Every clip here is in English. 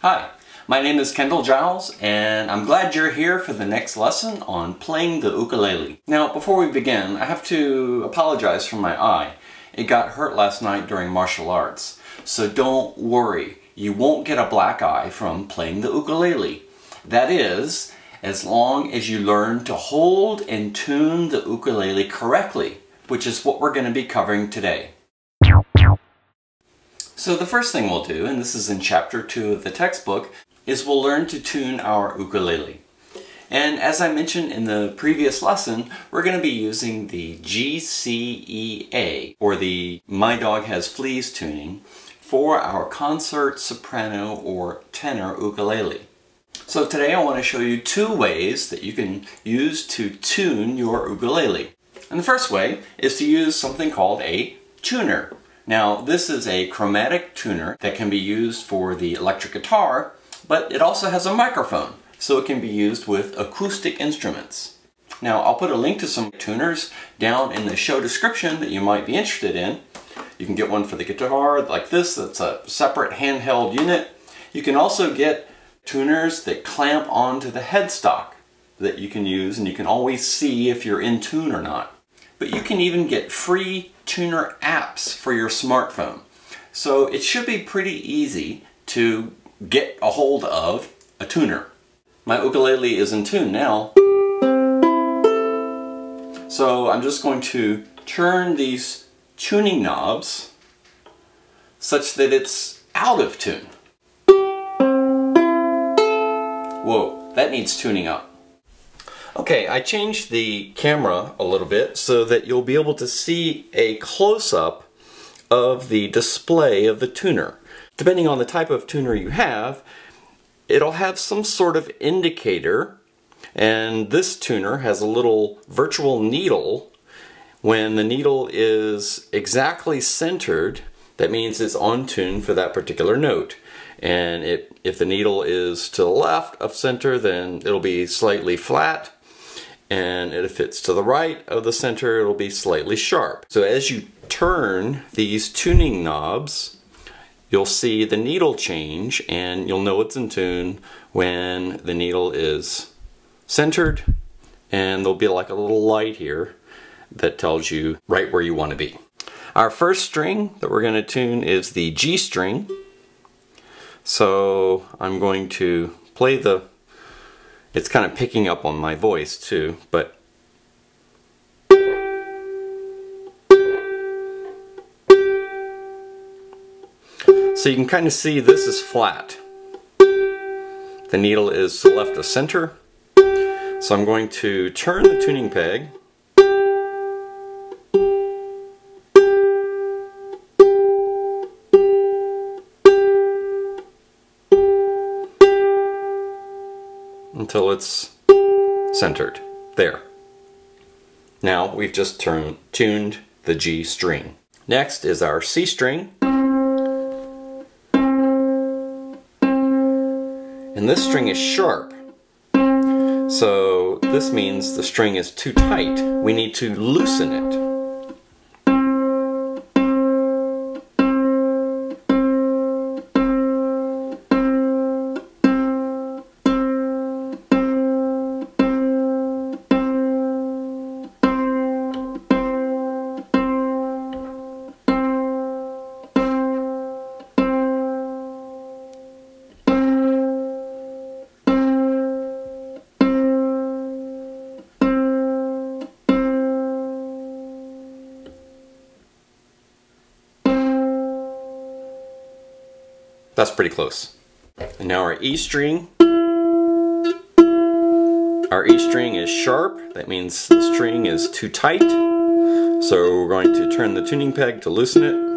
Hi, my name is Kendall Giles, and I'm glad you're here for the next lesson on playing the ukulele. Now, before we begin, I have to apologize for my eye. It got hurt last night during martial arts, so don't worry, you won't get a black eye from playing the ukulele. That is, as long as you learn to hold and tune the ukulele correctly, which is what we're going to be covering today. So the first thing we'll do, and this is in chapter 2 of the textbook, is we'll learn to tune our ukulele. And as I mentioned in the previous lesson, we're going to be using the G, C, E, A, or the My Dog Has Fleas tuning, for our concert, soprano, or tenor ukulele. So today I want to show you 2 ways that you can use to tune your ukulele. And the first way is to use something called a tuner. Now, this is a chromatic tuner that can be used for the electric guitar, but it also has a microphone, so it can be used with acoustic instruments. Now, I'll put a link to some tuners down in the show description that you might be interested in. You can get one for the guitar like this, that's a separate handheld unit. You can also get tuners that clamp onto the headstock that you can use, and you can always see if you're in tune or not. But you can even get free tuner apps for your smartphone. So it should be pretty easy to get a hold of a tuner. My ukulele is in tune now. So I'm just going to turn these tuning knobs such that it's out of tune. Whoa, that needs tuning up. Okay, I changed the camera a little bit so that you'll be able to see a close-up of the display of the tuner. Depending on the type of tuner you have, it'll have some sort of indicator, and this tuner has a little virtual needle. When the needle is exactly centered, that means it's on tune for that particular note. And if the needle is to the left of center, then it'll be slightly flat. And if it's to the right of the center, it'll be slightly sharp. So as you turn these tuning knobs, you'll see the needle change, and you'll know it's in tune when the needle is centered, and there'll be like a little light here that tells you right where you want to be. Our first string that we're going to tune is the G string. So I'm going to play the... It's kind of picking up on my voice too, but so you can kind of see this is flat. The needle is to the left of center. So I'm going to turn the tuning peg until it's centered. There. Now we've just tuned the G string. Next is our C string. And this string is sharp. So this means the string is too tight. We need to loosen it. That's pretty close. And now our E string. Our E string is sharp. That means the string is too tight. So we're going to turn the tuning peg to loosen it.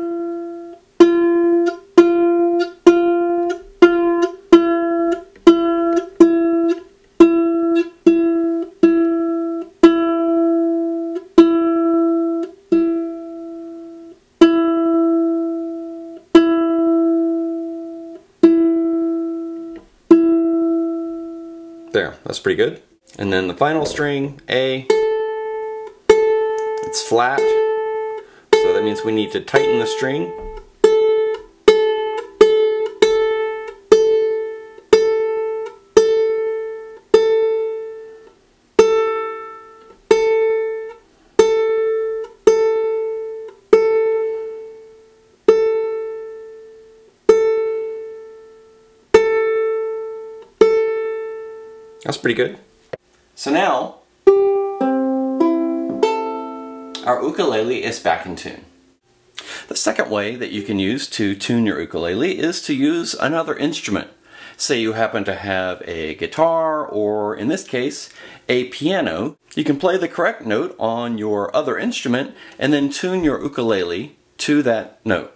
There, that's pretty good. And then the final string, A, it's flat, so that means we need to tighten the string. That's pretty good. So now, our ukulele is back in tune. The second way that you can use to tune your ukulele is to use another instrument. Say you happen to have a guitar, or in this case, a piano. You can play the correct note on your other instrument and then tune your ukulele to that note.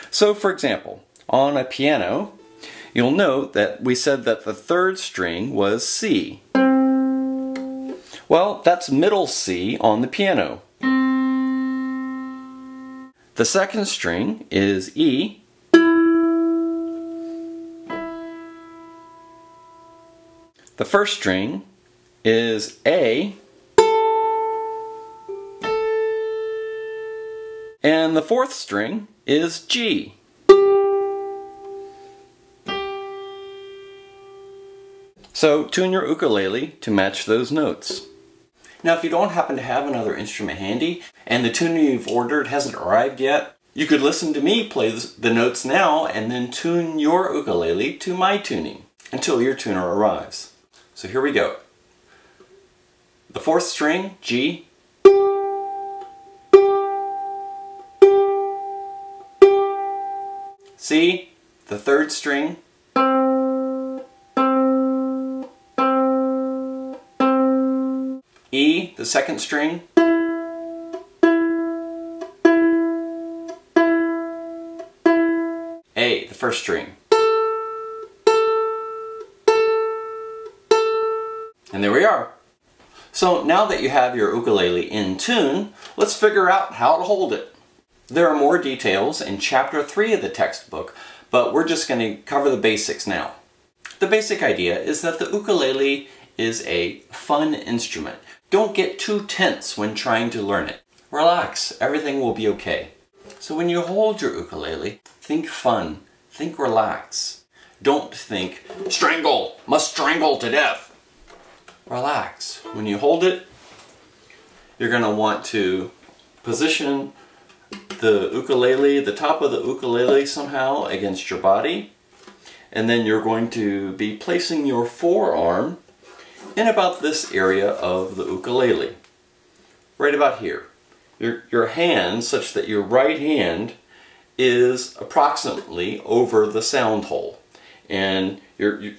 So for example, on a piano, you'll note that we said that the third string was C. Well, that's middle C on the piano. The second string is E. The first string is A. And the fourth string is G. So tune your ukulele to match those notes. Now if you don't happen to have another instrument handy and the tuner you've ordered hasn't arrived yet, you could listen to me play the notes now and then tune your ukulele to my tuning until your tuner arrives. So here we go. The fourth string, G. C, the third string. E, the second string. A, the first string. And there we are. So now that you have your ukulele in tune, let's figure out how to hold it. There are more details in Chapter 3 of the textbook, but we're just going to cover the basics now. The basic idea is that the ukulele is a fun instrument. Don't get too tense when trying to learn it. Relax, everything will be okay. So when you hold your ukulele, think fun, think relax. Don't think, strangle, must strangle to death. Relax. When you hold it, you're going to want to position the ukulele, the top of the ukulele somehow against your body. And then you're going to be placing your forearm in about this area of the ukulele. Right about here. Your hand, such that your right hand is approximately over the sound hole. And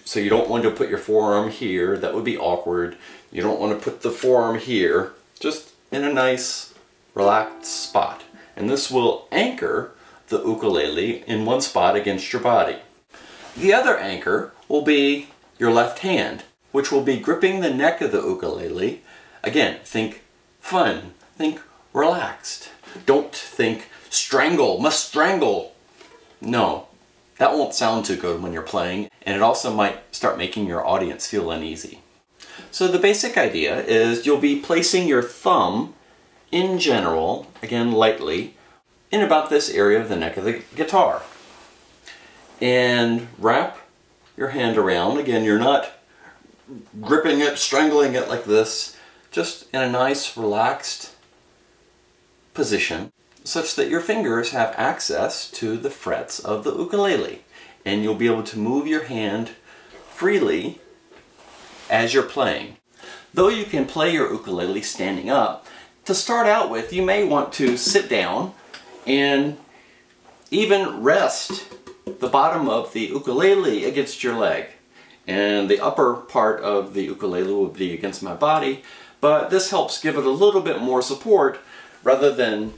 so you don't want to put your forearm here, that would be awkward. You don't want to put the forearm here, just in a nice relaxed spot. And this will anchor the ukulele in one spot against your body. The other anchor will be your left hand, which will be gripping the neck of the ukulele. Again, think fun, think relaxed. Don't think strangle, must strangle. No. That won't sound too good when you're playing, and it also might start making your audience feel uneasy. So the basic idea is you'll be placing your thumb in general, again lightly, in about this area of the neck of the guitar. And wrap your hand around. Again, you're not gripping it, strangling it like this, just in a nice relaxed position, such that your fingers have access to the frets of the ukulele, and you'll be able to move your hand freely as you're playing. Though you can play your ukulele standing up, to start out with you may want to sit down and even rest the bottom of the ukulele against your leg. And the upper part of the ukulele will be against my body, but this helps give it a little bit more support rather than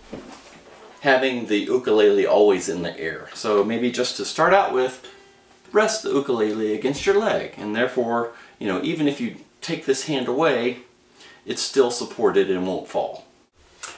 having the ukulele always in the air. So maybe just to start out with, rest the ukulele against your leg, and therefore, you know, even if you take this hand away, it's still supported and won't fall.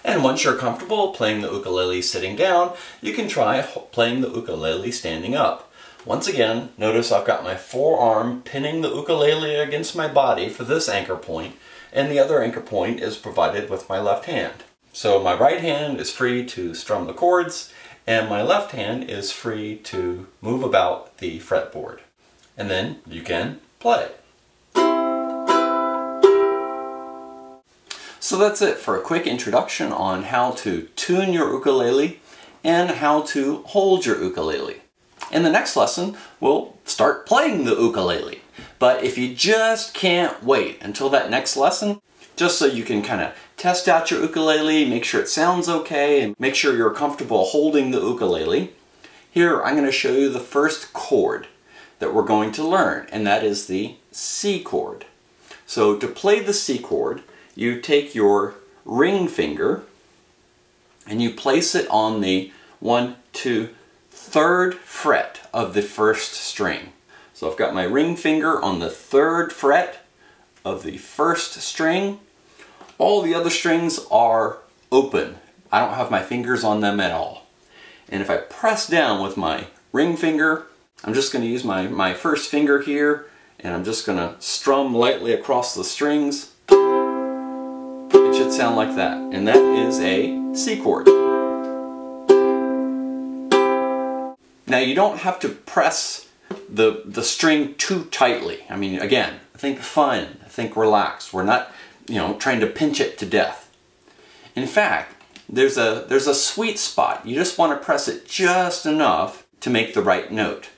And once you're comfortable playing the ukulele sitting down, you can try playing the ukulele standing up. Once again, notice I've got my forearm pinning the ukulele against my body for this anchor point, and the other anchor point is provided with my left hand. So my right hand is free to strum the chords, and my left hand is free to move about the fretboard. And then you can play. So that's it for a quick introduction on how to tune your ukulele and how to hold your ukulele. In the next lesson, we'll start playing the ukulele. But if you just can't wait until that next lesson, just so you can kind of test out your ukulele, make sure it sounds okay, and make sure you're comfortable holding the ukulele, here I'm going to show you the first chord that we're going to learn, and that is the C chord. So to play the C chord, you take your ring finger and you place it on the 1, 2, 3rd fret of the first string. So I've got my ring finger on the 3rd fret of the first string. All the other strings are open. I don't have my fingers on them at all. And if I press down with my ring finger, I'm just going to use my first finger here, and I'm just going to strum lightly across the strings. It should sound like that. And that is a C chord. Now you don't have to press the string too tightly. I mean, again, think fun, think relaxed. We're not, trying to pinch it to death. In fact, there's a sweet spot. You just want to press it just enough to make the right note.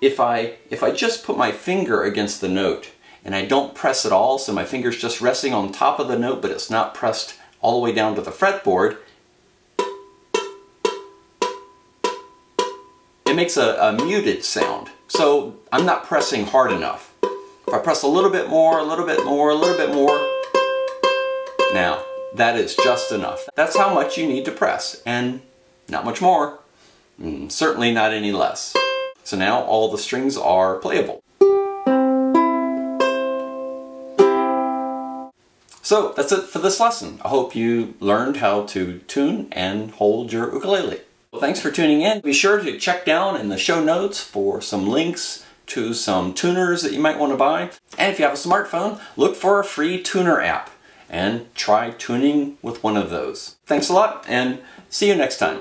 If I just put my finger against the note and I don't press at all, so my finger's just resting on top of the note but it's not pressed all the way down to the fretboard, it makes a muted sound. So I'm not pressing hard enough. If I press a little bit more, a little bit more, a little bit more, now that is just enough. That's how much you need to press, and not much more, certainly not any less. So now all the strings are playable. So that's it for this lesson. I hope you learned how to tune and hold your ukulele. Well, thanks for tuning in. Be sure to check down in the show notes for some links to some tuners that you might want to buy. And if you have a smartphone, look for a free tuner app and try tuning with one of those. Thanks a lot, and see you next time.